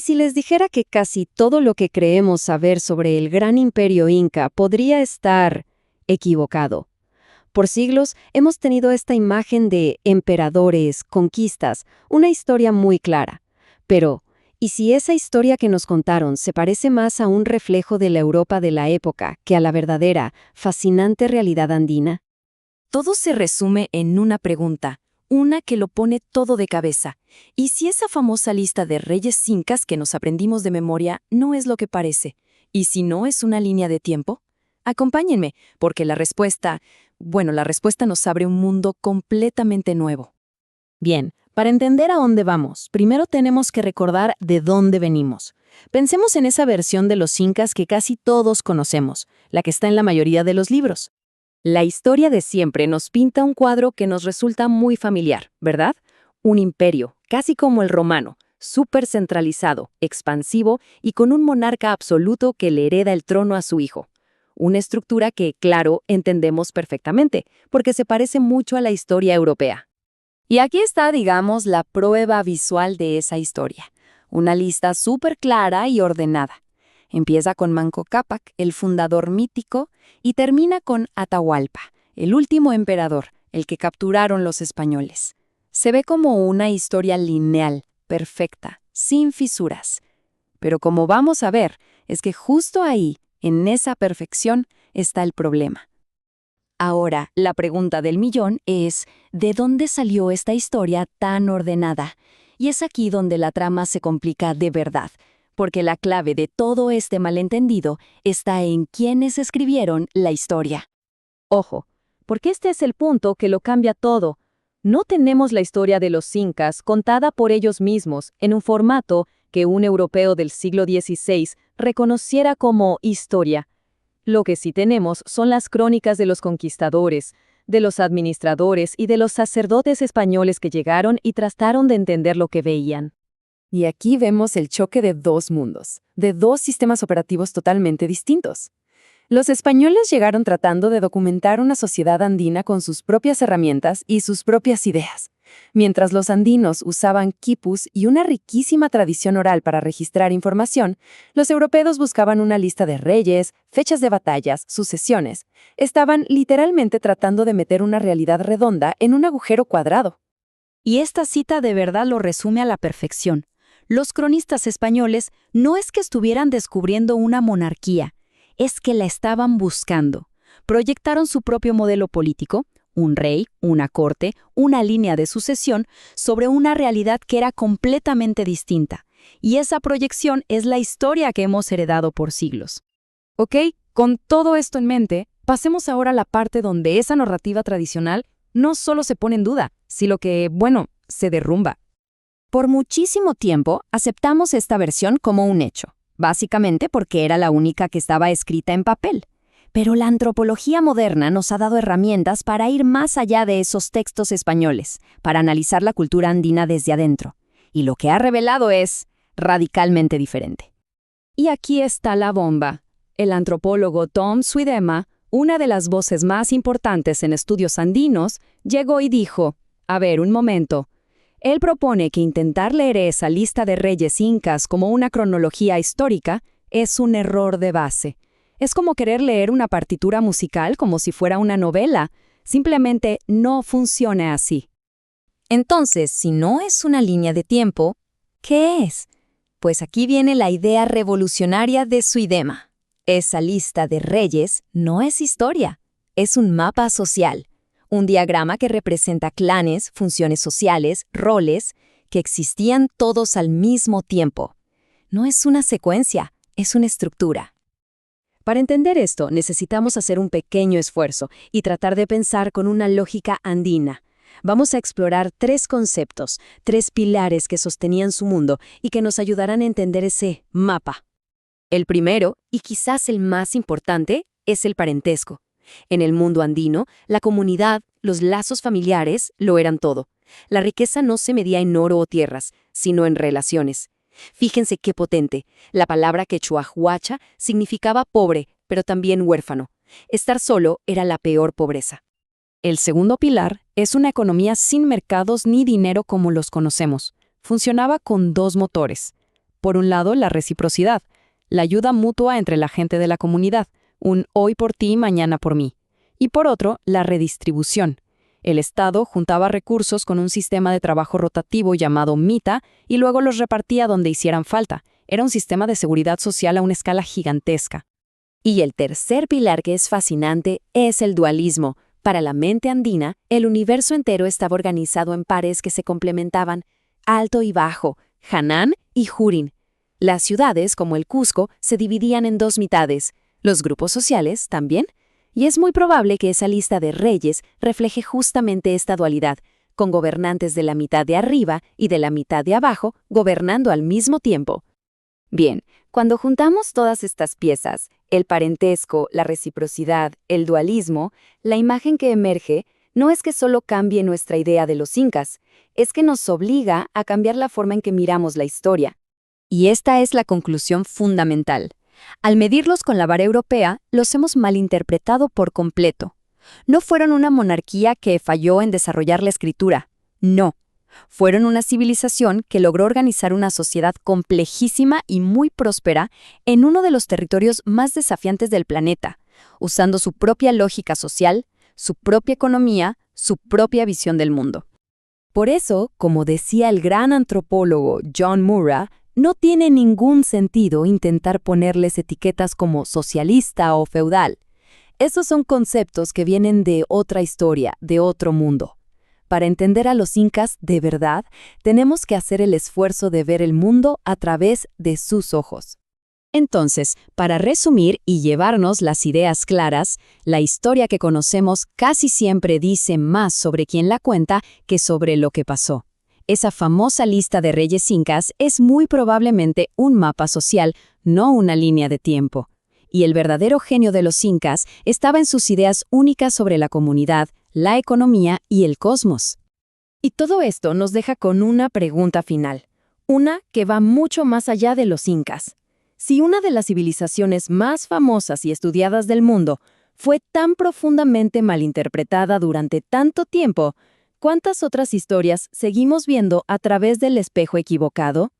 si les dijera que casi todo lo que creemos saber sobre el gran imperio inca podría estar equivocado? Por siglos hemos tenido esta imagen de emperadores, conquistas, una historia muy clara. Pero, ¿y si esa historia que nos contaron se parece más a un reflejo de la Europa de la época que a la verdadera, fascinante realidad andina? Todo se resume en una pregunta, una que lo pone todo de cabeza. ¿Y si esa famosa lista de reyes incas que nos aprendimos de memoria no es lo que parece? ¿Y si no es una línea de tiempo? Acompáñenme, porque la respuesta nos abre un mundo completamente nuevo. Bien, para entender a dónde vamos, primero tenemos que recordar de dónde venimos. Pensemos en esa versión de los incas que casi todos conocemos, la que está en la mayoría de los libros. La historia de siempre nos pinta un cuadro que nos resulta muy familiar, ¿verdad? Un imperio, casi como el romano, súper centralizado, expansivo y con un monarca absoluto que le hereda el trono a su hijo. Una estructura que, claro, entendemos perfectamente, porque se parece mucho a la historia europea. Y aquí está, digamos, la prueba visual de esa historia. Una lista súper clara y ordenada. Empieza con Manco Cápac, el fundador mítico, y termina con Atahualpa, el último emperador, el que capturaron los españoles. Se ve como una historia lineal, perfecta, sin fisuras. Pero como vamos a ver, es que justo ahí, en esa perfección, está el problema. Ahora, la pregunta del millón es, ¿de dónde salió esta historia tan ordenada? Y es aquí donde la trama se complica de verdad, porque la clave de todo este malentendido está en quiénes escribieron la historia. Ojo, porque este es el punto que lo cambia todo. No tenemos la historia de los incas contada por ellos mismos en un formato que un europeo del siglo XVI reconociera como historia. Lo que sí tenemos son las crónicas de los conquistadores, de los administradores y de los sacerdotes españoles que llegaron y trataron de entender lo que veían. Y aquí vemos el choque de dos mundos, de dos sistemas operativos totalmente distintos. Los españoles llegaron tratando de documentar una sociedad andina con sus propias herramientas y sus propias ideas, mientras los andinos usaban quipus y una riquísima tradición oral para registrar información. Los europeos buscaban una lista de reyes, fechas de batallas, sucesiones. Estaban literalmente tratando de meter una realidad redonda en un agujero cuadrado. Y esta cita de verdad lo resume a la perfección. Los cronistas españoles no es que estuvieran descubriendo una monarquía, es que la estaban buscando. Proyectaron su propio modelo político, un rey, una corte, una línea de sucesión, sobre una realidad que era completamente distinta. Y esa proyección es la historia que hemos heredado por siglos. Ok, con todo esto en mente, pasemos ahora a la parte donde esa narrativa tradicional no solo se pone en duda, sino que, se derrumba. Por muchísimo tiempo aceptamos esta versión como un hecho, básicamente porque era la única que estaba escrita en papel. Pero la antropología moderna nos ha dado herramientas para ir más allá de esos textos españoles, para analizar la cultura andina desde adentro. Y lo que ha revelado es radicalmente diferente. Y aquí está la bomba. El antropólogo Tom Suydema, una de las voces más importantes en estudios andinos, llegó y dijo, a ver, un momento. Él propone que intentar leer esa lista de reyes incas como una cronología histórica es un error de base. Es como querer leer una partitura musical como si fuera una novela. Simplemente no funciona así. Entonces, si no es una línea de tiempo, ¿qué es? Pues aquí viene la idea revolucionaria de Suydema. Esa lista de reyes no es historia, es un mapa social. Un diagrama que representa clanes, funciones sociales, roles, que existían todos al mismo tiempo. No es una secuencia, es una estructura. Para entender esto, necesitamos hacer un pequeño esfuerzo y tratar de pensar con una lógica andina. Vamos a explorar 3 conceptos, 3 pilares que sostenían su mundo y que nos ayudarán a entender ese mapa. El primero, y quizás el más importante, es el parentesco. En el mundo andino, la comunidad, los lazos familiares, lo eran todo. La riqueza no se medía en oro o tierras, sino en relaciones. Fíjense qué potente. La palabra quechua huacha significaba pobre, pero también huérfano. Estar solo era la peor pobreza. El segundo pilar es una economía sin mercados ni dinero como los conocemos. Funcionaba con 2 motores. Por un lado, la reciprocidad, la ayuda mutua entre la gente de la comunidad, un hoy por ti, mañana por mí. Y por otro, la redistribución. El Estado juntaba recursos con un sistema de trabajo rotativo llamado mita y luego los repartía donde hicieran falta. Era un sistema de seguridad social a una escala gigantesca. Y el tercer pilar que es fascinante es el dualismo. Para la mente andina, el universo entero estaba organizado en pares que se complementaban, alto y bajo, Hanán y Jurin. Las ciudades, como el Cusco, se dividían en dos mitades, los grupos sociales también, y es muy probable que esa lista de reyes refleje justamente esta dualidad, con gobernantes de la mitad de arriba y de la mitad de abajo gobernando al mismo tiempo. Bien, cuando juntamos todas estas piezas, el parentesco, la reciprocidad, el dualismo, la imagen que emerge no es que solo cambie nuestra idea de los incas, es que nos obliga a cambiar la forma en que miramos la historia. Y esta es la conclusión fundamental. Al medirlos con la vara europea, los hemos malinterpretado por completo. No fueron una monarquía que falló en desarrollar la escritura. No. Fueron una civilización que logró organizar una sociedad complejísima y muy próspera en uno de los territorios más desafiantes del planeta, usando su propia lógica social, su propia economía, su propia visión del mundo. Por eso, como decía el gran antropólogo John Murray, no tiene ningún sentido intentar ponerles etiquetas como socialista o feudal. Esos son conceptos que vienen de otra historia, de otro mundo. Para entender a los incas de verdad, tenemos que hacer el esfuerzo de ver el mundo a través de sus ojos. Entonces, para resumir y llevarnos las ideas claras, la historia que conocemos casi siempre dice más sobre quién la cuenta que sobre lo que pasó. Esa famosa lista de reyes incas es muy probablemente un mapa social, no una línea de tiempo. Y el verdadero genio de los incas estaba en sus ideas únicas sobre la comunidad, la economía y el cosmos. Y todo esto nos deja con una pregunta final, una que va mucho más allá de los incas. Si una de las civilizaciones más famosas y estudiadas del mundo fue tan profundamente malinterpretada durante tanto tiempo, ¿cuántas otras historias seguimos viendo a través del espejo equivocado?